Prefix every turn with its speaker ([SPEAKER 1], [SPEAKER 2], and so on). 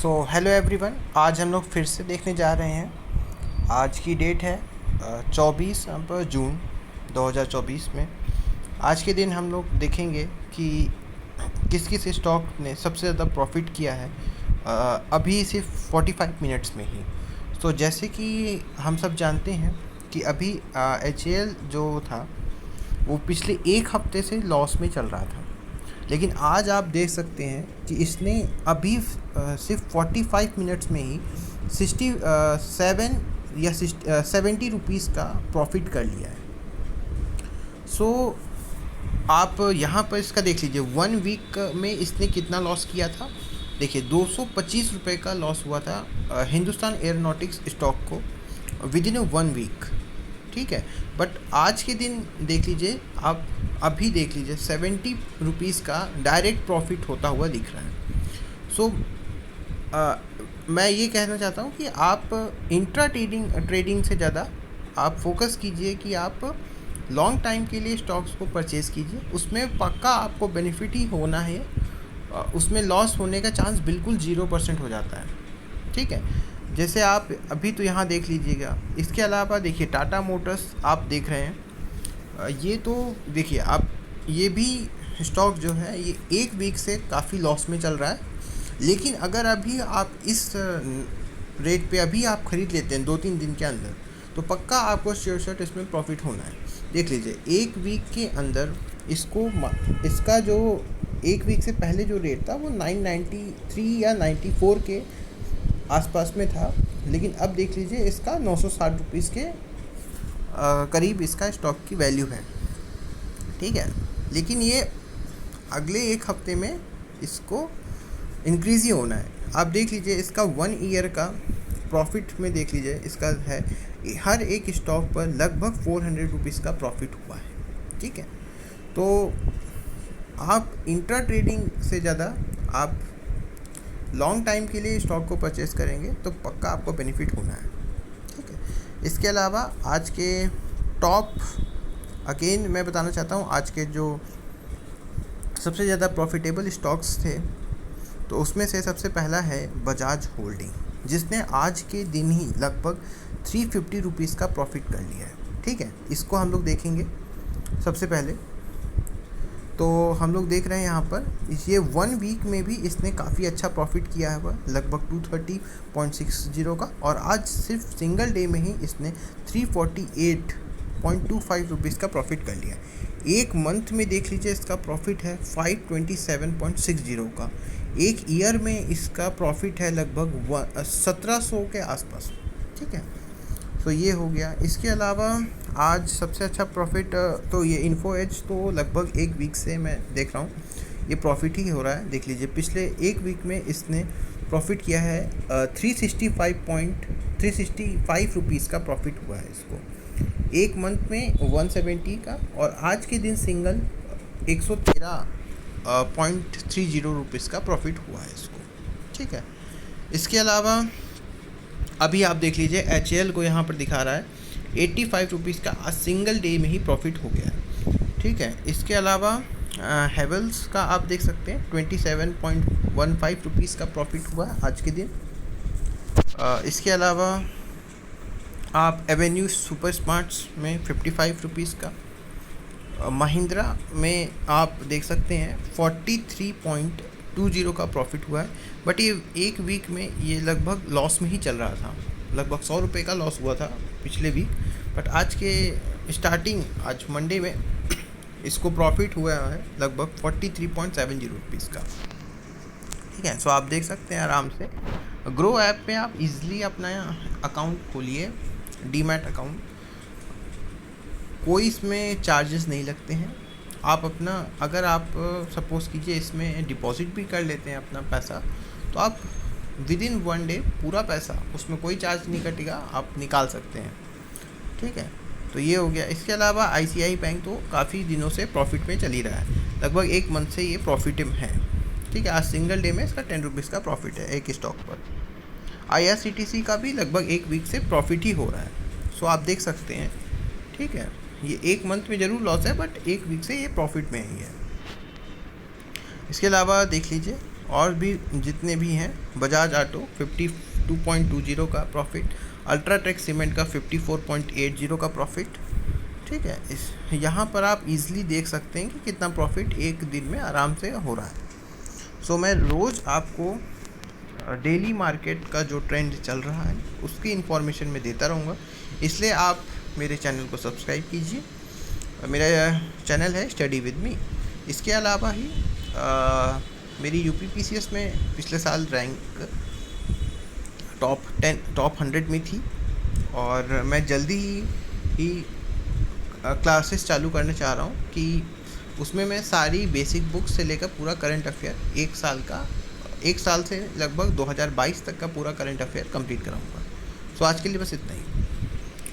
[SPEAKER 1] Hello everyone, आज हम लोग फिर से देखने जा रहे हैं। आज की डेट है 24 जून 2024 में। आज के दिन हम लोग देखेंगे कि किस किस स्टॉक ने सबसे ज़्यादा प्रॉफिट किया है अभी सिर्फ 45 मिनट्स में ही। जैसे कि हम सब जानते हैं कि अभी HAL जो था वो पिछले एक हफ्ते से लॉस में चल रहा था, लेकिन आज आप देख सकते हैं कि इसने अभी सिर्फ 45 मिनट्स में ही 67 या 70 रुपीज़ का प्रॉफिट कर लिया है। आप यहाँ पर इसका देख लीजिए, 1 वीक में इसने कितना लॉस किया था। देखिए 225 रुपये का लॉस हुआ था हिंदुस्तान एयरोनॉटिक्स स्टॉक को विद इन 1 वीक। ठीक है, बट आज के दिन देख लीजिए, आप अभी देख लीजिए 70 रुपीज़ का डायरेक्ट प्रॉफिट होता हुआ दिख रहा है। मैं ये कहना चाहता हूँ कि आप इंट्रा ट्रेडिंग से ज़्यादा आप फोकस कीजिए कि आप लॉन्ग टाइम के लिए स्टॉक्स को परचेज़ कीजिए। उसमें पक्का आपको बेनिफिट ही होना है, उसमें लॉस होने का चांस बिल्कुल 0% हो जाता है। ठीक है, जैसे आप अभी तो यहाँ देख लीजिएगा। इसके अलावा देखिए टाटा मोटर्स आप देख रहे हैं, ये तो देखिए आप, ये भी स्टॉक जो है ये एक वीक से काफ़ी लॉस में चल रहा है, लेकिन अगर अभी आप इस रेट पे अभी आप ख़रीद लेते हैं 2-3 दिन के अंदर, तो पक्का आपको श्योर इसमें प्रॉफिट होना है। देख लीजिए एक वीक के अंदर इसका जो एक वीक से पहले जो रेट था वो 993 या 94 के आसपास में था, लेकिन अब देख लीजिए इसका 960 रुपीज़ के करीब इसका स्टॉक की वैल्यू है। ठीक है, लेकिन ये अगले एक हफ्ते में इसको इंक्रीज़ ही होना है। आप देख लीजिए इसका 1 ईयर का प्रॉफिट में देख लीजिए, इसका है हर एक स्टॉक पर लगभग 400 रुपीज़ का प्रॉफिट हुआ है। ठीक है, तो आप इंट्रा ट्रेडिंग से ज़्यादा आप लॉन्ग टाइम के लिए स्टॉक को परचेस करेंगे तो पक्का आपको बेनिफिट होना है। ठीक है, इसके अलावा आज के टॉप अगेन मैं बताना चाहता हूँ, आज के जो सबसे ज़्यादा प्रॉफिटेबल स्टॉक्स थे तो उसमें से सबसे पहला है बजाज होल्डिंग, जिसने आज के दिन ही लगभग 350 रुपीज़ का प्रॉफिट कर लिया है। ठीक है, इसको हम लोग देखेंगे। सबसे पहले तो हम लोग देख रहे हैं यहाँ पर ये 1 वीक में भी इसने काफ़ी अच्छा प्रॉफिट किया है, वह लगभग 230.60 का, और आज सिर्फ सिंगल डे में ही इसने 348.25 रुपीज़ का प्रॉफिट कर लिया। एक मंथ में देख लीजिए इसका प्रॉफिट है 527.60 का। एक ईयर में इसका प्रॉफिट है लगभग 1700 के आसपास। ठीक है, तो ये हो गया। इसके अलावा आज सबसे अच्छा प्रॉफिट तो ये इन्फो एज तो लगभग एक वीक से मैं देख रहा हूँ ये प्रॉफिट ही हो रहा है। देख लीजिए पिछले एक वीक में इसने प्रॉफिट किया है 365 रुपीज़ का प्रॉफिट हुआ है इसको। एक मंथ में 170 का, और आज के दिन सिंगल 113.30 रुपीज़ का प्रॉफिट हुआ है इसको। ठीक है, इसके अलावा अभी आप देख लीजिए HAL को यहाँ पर दिखा रहा है 85 रुपीज़ का आज सिंगल डे में ही प्रॉफिट हो गया है। ठीक है, इसके अलावा हेवल्स का आप देख सकते हैं 27.15 रुपीज़ का प्रॉफिट हुआ है आज के दिन। इसके अलावा आप एवेन्यू सुपर स्मार्ट्स में 55 रुपीज़ का, महिंद्रा में आप देख सकते हैं 43.20 का प्रॉफिट हुआ है, बट ये एक वीक में ये लगभग लॉस में ही चल रहा था। लगभग 100 रुपये का लॉस हुआ था पिछले वीक, बट आज के स्टार्टिंग आज मंडे में इसको प्रॉफिट हुआ है लगभग 43.70 रुपीज़ का। ठीक है, सो आप देख सकते हैं आराम से ग्रो ऐप पे आप इजीली अपना अकाउंट खोलिए, डीमैट अकाउंट। कोई इसमें चार्जेस नहीं लगते हैं। आप अपना, अगर आप सपोज़ कीजिए इसमें डिपॉजिट भी कर लेते हैं अपना पैसा, तो आप विद इन 1 डे पूरा पैसा, उसमें कोई चार्ज नहीं कटेगा, आप निकाल सकते हैं। ठीक है, तो ये हो गया। इसके अलावा ICICI बैंक तो काफ़ी दिनों से प्रॉफिट में चल ही रहा है, लगभग एक मंथ से ये प्रॉफिट है। ठीक है, आज सिंगल डे में इसका 10 रुपीज़ का प्रॉफिट है एक स्टॉक पर। IRCTC का भी लगभग एक वीक से प्रॉफिट ही हो रहा है, सो आप देख सकते हैं। ठीक है, ये एक मंथ में ज़रूर लॉस है, बट एक वीक से ये प्रॉफिट में ही है। इसके अलावा देख लीजिए और भी जितने भी हैं, बजाज ऑटो 52.20 का प्रॉफिट, अल्ट्राटेक सीमेंट का 54.80 का प्रॉफिट। ठीक है, इस यहाँ पर आप इजीली देख सकते हैं कि कितना प्रॉफिट एक दिन में आराम से हो रहा है। सो मैं रोज़ आपको डेली मार्केट का जो ट्रेंड चल रहा है उसकी इन्फॉर्मेशन मैं देता रहूँगा, इसलिए आप मेरे चैनल को सब्सक्राइब कीजिए। मेरा चैनल है स्टडी विद मी। इसके अलावा ही मेरी यूपीपीसीएस में पिछले साल रैंक टॉप 100 में थी, और मैं जल्दी ही क्लासेस चालू करने चाह रहा हूँ कि उसमें मैं सारी बेसिक बुक्स से लेकर पूरा करंट अफेयर एक साल से लगभग 2022 तक का पूरा करंट अफेयर कंप्लीट कराऊंगा। सो आज के लिए बस इतना ही।